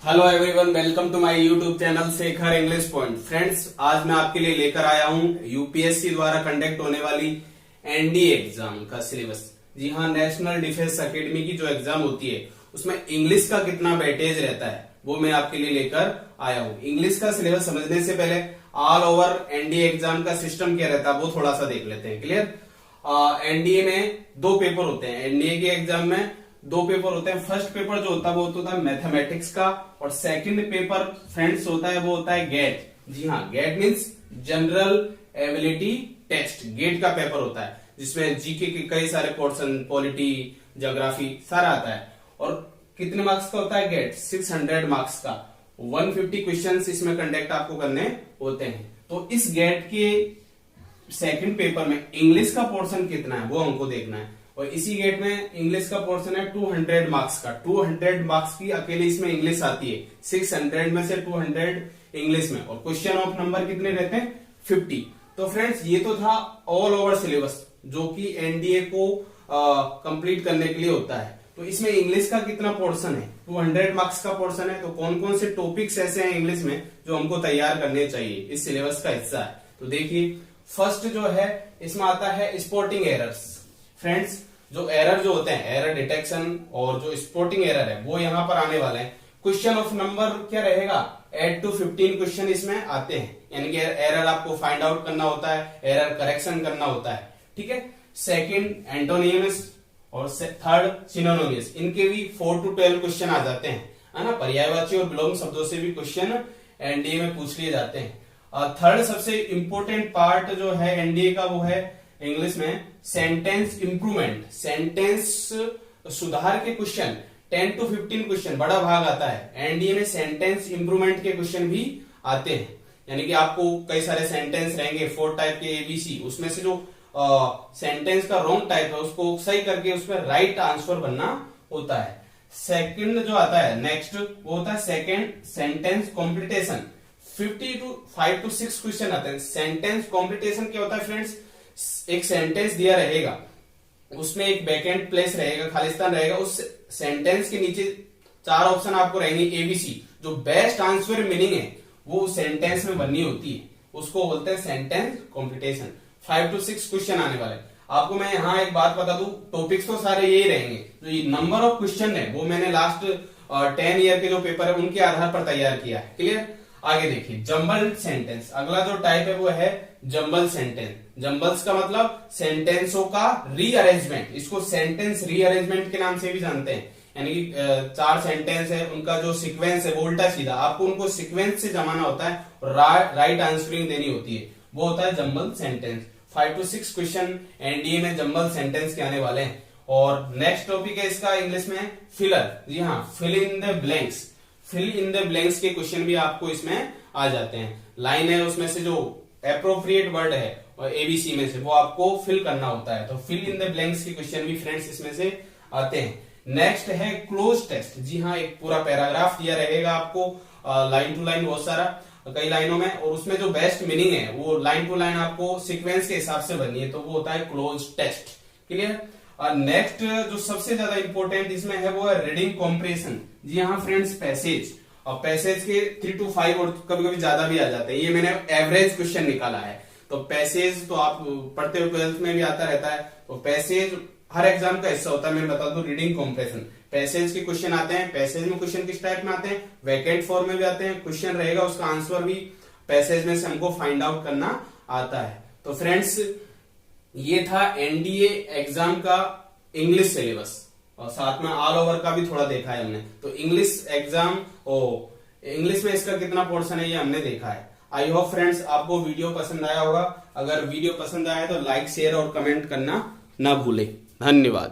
Hello everyone, welcome to my YouTube channel Shekhar English point. Friends, आज मैं आपके लिए लेकर आया हूं यूपीएससी द्वारा कंडक्ट होने वाली एनडीए एग्जाम का सिलेबस। जी हाँ, नेशनल डिफेंस एकेडमी की जो एग्जाम होती है उसमें इंग्लिश का कितना वेटेज रहता है वो मैं आपके लिए लेकर आया हूं। इंग्लिश का सिलेबस समझने से पहले ऑल ओवर एनडीए एग्जाम का सिस्टम क्या रहता है वो थोड़ा सा देख लेते हैं। क्लियर? एनडीए में दो पेपर होते हैं। एनडीए के एग्जाम में दो पेपर होते हैं। फर्स्ट पेपर जो होता है वो होता है मैथमेटिक्स का, और सेकंड पेपर फ्रेंड्स होता है वो होता है गेट। जी हाँ, GATE means general ability test. GATE का पेपर होता है जिसमें जीके के कई सारे पोर्शन, पॉलिटी, ज्योग्राफी सारा आता है। और कितने मार्क्स का होता है गेट? 600 मार्क्स का। 150 क्वेश्चंस इसमें कंडक्ट आपको करने होते हैं। तो इस गेट के सेकंड पेपर में इंग्लिश का पोर्शन कितना है वो हमको देखना है। और इसी गेट में इंग्लिश का पोर्शन है 200 मार्क्स का। 200 मार्क्स की अकेले इसमें इंग्लिश आती है। 600 में से 200 इंग्लिश में। और क्वेश्चन ऑफ नंबर कितने रहते हैं? 50। तो फ्रेंड्स, ये तो था ऑल ओवर सिलेबस जो कि एनडीए को कंप्लीट करने के लिए होता है। तो इसमें इंग्लिश का कितना पोर्शन है? 200 मार्क्स का पोर्शन है। तो कौन कौन से टॉपिक्स ऐसे हैं इंग्लिश में जो हमको तैयार करने चाहिए, इस सिलेबस का हिस्सा है। तो देखिए, फर्स्ट जो है इसमें आता है स्पोर्टिंग एरर्स। फ्रेंड्स, जो एरर जो होते हैं, एरर डिटेक्शन और जो स्पोर्टिंग एरर है वो यहां पर आने वाले हैं। क्वेश्चन ऑफ नंबर क्या रहेगा? 8 to 15 क्वेश्चन इसमें आते हैं। यानी कि एरर आपको फाइंड आउट करना होता है, एरर करेक्शन करना होता है। ठीक है। सेकंड एंटोनिमस और थर्ड सिनोनिमस, इनके भी 4 to 12 क्वेश्चन आ जाते हैं, है ना। पर्यायवाची और विलोम शब्दों से भी क्वेश्चन एनडीए में पूछ लिए जाते हैं। थर्ड सबसे इंपॉर्टेंट पार्ट जो है एनडीए का वो है इंग्लिश में सेंटेंस इंप्रूवमेंट। सेंटेंस सुधार के क्वेश्चन 10 to 15 क्वेश्चन, बड़ा भाग आता है। एनडीए में सेंटेंस इंप्रूवमेंट के क्वेश्चन भी आते हैं। यानी कि आपको कई सारे सेंटेंस रहेंगे 4 टाइप के एबीसी, उसमें से जो सेंटेंस का रॉन्ग टाइप है उसको सही करके उसमें राइट आंसर बनना होता है। सेकंड जो आता है नेक्स्ट वो होता है सेकंड सेंटेंस कॉम्प्लीटेशन। 5 to 6 क्वेश्चन आते हैं। सेंटेंस कॉम्प्लीटेशन क्या होता है फ्रेंड्स? एक सेंटेंस दिया रहेगा, उसमें एक वैकेंट प्लेस रहेगा, खालिस्तान रहेगा। उस सेंटेंस के नीचे 4 ऑप्शन आपको रहेंगे एबीसी। जो बेस्ट आंसर मीनिंग है वो उस सेंटेंस में बननी होती है, उसको बोलते हैं सेंटेंस कॉम्प्लीटेशन। 5 to 6 क्वेश्चन आने वाले। आपको मैं यहाँ एक बात बता दूं, टॉपिक्स तो सारे यही रहेंगे। तो ये नंबर ऑफ क्वेश्चन है वो मैंने लास्ट 10 ईयर के जो पेपर है उनके आधार पर तैयार किया है। क्लियर? आगे देखिए, जंबल सेंटेंस। अगला जो टाइप है वो है जंबल सेंटेंस। जंबल्स का मतलब सेंटेंसों का रीअरेंजमेंट। इसको सेंटेंस रीअरेंजमेंट के नाम से भी जानते हैं। यानी कि 4 सेंटेंस है, उनका जो सीक्वेंस है वो उल्टा सीधा, आपको उनको सीक्वेंस से जमाना होता है और राइट आंसरिंग देनी होती है, वो होता है jumble sentence. 5 to 6 question NDA में जंबल सेंटेंस के आने वाले हैं। और नेक्स्ट टॉपिक है इसका इंग्लिश में फिलर। जी हाँ, fill in the blanks. Fill in the blanks के क्वेश्चन भी आपको इसमें आ जाते हैं। लाइन है, उसमें से जो एप्रोप्रिएट वर्ड है और एबीसी में से वो आपको फिल करना होता है। तो फिल इन द ब्लैंक्स के क्वेश्चन भी फ्रेंड्स इसमें से आते हैं। नेक्स्ट है क्लोज टेस्ट। जी हाँ, एक पूरा पैराग्राफ दिया रहेगा आपको, लाइन टू लाइन, बहुत सारा, कई लाइनों में, और उसमें जो बेस्ट मीनिंग है वो लाइन टू लाइन आपको सीक्वेंस के हिसाब से बननी है। तो वो होता है क्लोज टेस्ट। क्लियर? नेक्स्ट जो सबसे ज्यादा इंपॉर्टेंट इसमें है वो है रीडिंग कॉम्प्रिहेंशन। जी हाँ फ्रेंड्स, पैसेज। और पैसेज के 3 to 5 और कभी कभी ज्यादा भी आ जाते हैं। ये मैंने एवरेज क्वेश्चन निकाला है। तो पैसेज तो आप पढ़ते हो, 12th में भी आता रहता है। तो पैसेज हर एग्जाम का हिस्सा होता है। मैं बता दूं, रीडिंग कॉम्प्रिहेंशन, पैसेज के क्वेश्चन आते हैं। पैसेज में क्वेश्चन किस टाइप में आते हैं? वैकेंट फॉर्म में भी आते हैं। क्वेश्चन रहेगा, उसका आंसर भी पैसेज में से हमको फाइंड आउट करना आता है। तो फ्रेंड्स, ये था एनडीए एग्जाम का इंग्लिश सिलेबस, और साथ में ऑल ओवर का भी थोड़ा देखा है हमने। तो इंग्लिश एग्जाम इंग्लिश में इसका कितना पोर्शन है ये हमने देखा है। आई होप फ्रेंड्स आपको वीडियो पसंद आया होगा। अगर वीडियो पसंद आया तो लाइक, शेयर और कमेंट करना ना भूलें। धन्यवाद।